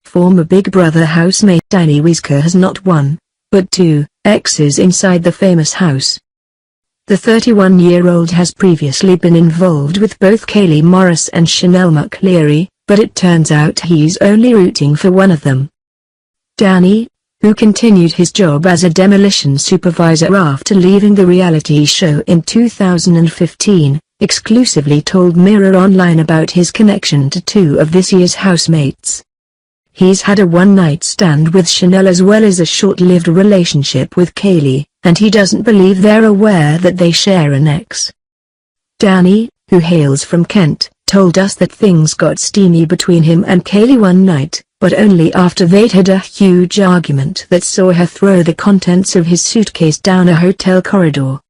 Former Big Brother housemate Danny Wisker has not one, but two, exes inside the famous house. The 31-year-old has previously been involved with both Kaylee Morris and Chanel McCleary, but it turns out he's only rooting for one of them. Danny, who continued his job as a demolition supervisor after leaving the reality show in 2015, exclusively told Mirror Online about his connection to two of this year's housemates. He's had a one-night stand with Chanel as well as a short-lived relationship with Kaylee, and he doesn't believe they're aware that they share an ex. Danny, who hails from Kent, told us that things got steamy between him and Kaylee one night, but only after they'd had a huge argument that saw her throw the contents of his suitcase down a hotel corridor.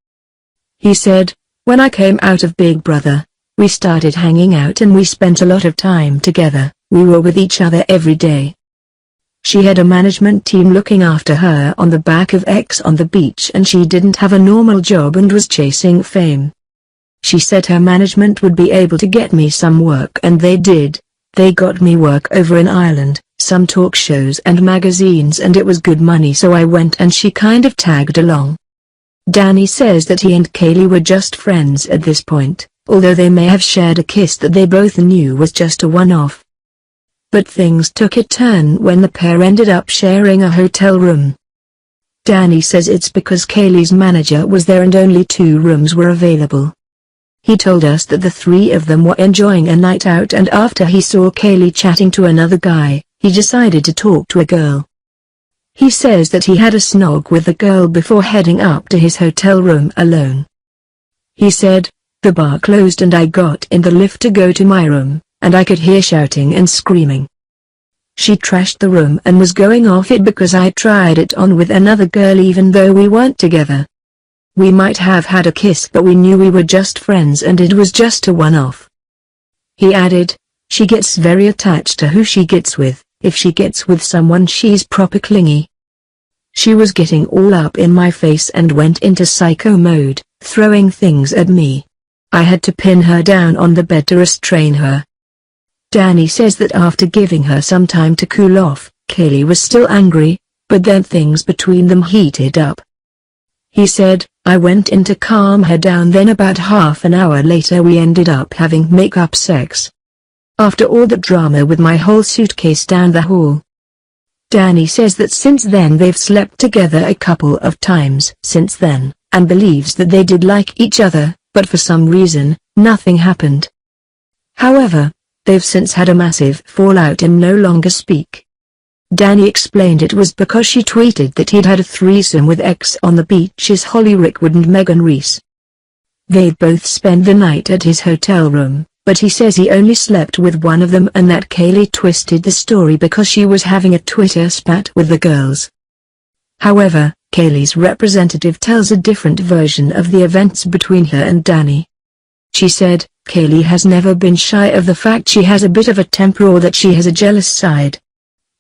He said, "When I came out of Big Brother, we started hanging out and we spent a lot of time together. We were with each other every day. She had a management team looking after her on the back of X on the beach and she didn't have a normal job and was chasing fame. She said her management would be able to get me some work and they did. They got me work over in Ireland, some talk shows and magazines and it was good money so I went and she kind of tagged along." Danny says that he and Kaylee were just friends at this point, although they may have shared a kiss that they both knew was just a one-off. But things took a turn when the pair ended up sharing a hotel room. Danny says it's because Kaylee's manager was there and only 2 rooms were available. He told us that the 3 of them were enjoying a night out and after he saw Kaylee chatting to another guy, he decided to talk to a girl. He says that he had a snog with the girl before heading up to his hotel room alone. He said, "The bar closed and I got in the lift to go to my room, and I could hear shouting and screaming. She trashed the room and was going off it because I tried it on with another girl even though we weren't together. We might have had a kiss but we knew we were just friends and it was just a one-off." He added, "She gets very attached to who she gets with. If she gets with someone she's proper clingy. She was getting all up in my face and went into psycho mode, throwing things at me. I had to pin her down on the bed to restrain her." Danny says that after giving her some time to cool off, Kaylee was still angry, but then things between them heated up. He said, "I went in to calm her down then about half an hour later we ended up having make-up sex. After all that drama with my whole suitcase down the hall." Danny says that since then they've slept together a couple of times since then, and believes that they did like each other, but for some reason, nothing happened. However, they've since had a massive fallout and no longer speak. Danny explained it was because she tweeted that he'd had a threesome with X on the beach's Holly Rickwood and Megan Reese. They both spent the night at his hotel room, but he says he only slept with one of them and that Kaylee twisted the story because she was having a Twitter spat with the girls. However, Kaylee's representative tells a different version of the events between her and Danny. She said, "Kaylee has never been shy of the fact she has a bit of a temper or that she has a jealous side.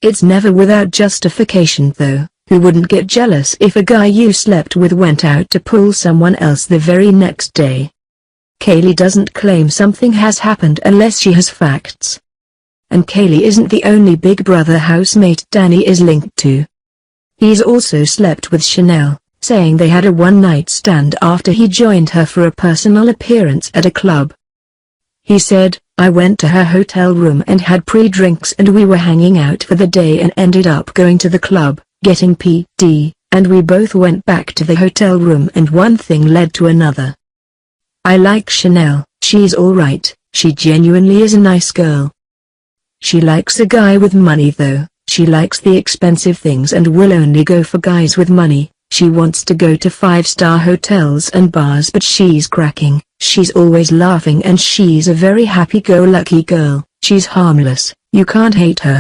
It's never without justification though. Who wouldn't get jealous if a guy you slept with went out to pull someone else the very next day? Kaylee doesn't claim something has happened unless she has facts. And Kaylee isn't the only Big Brother housemate Danny is linked to. He's also slept with Chanel, saying they had a one-night stand after he joined her for a personal appearance at a club. He said, "I went to her hotel room and had pre-drinks and we were hanging out for the day and ended up going to the club, getting PD, and we both went back to the hotel room and one thing led to another. I like Chanel, she's alright, she genuinely is a nice girl. She likes a guy with money though, she likes the expensive things and will only go for guys with money. She wants to go to 5-star hotels and bars but she's cracking, she's always laughing and she's a very happy-go-lucky girl, she's harmless, you can't hate her."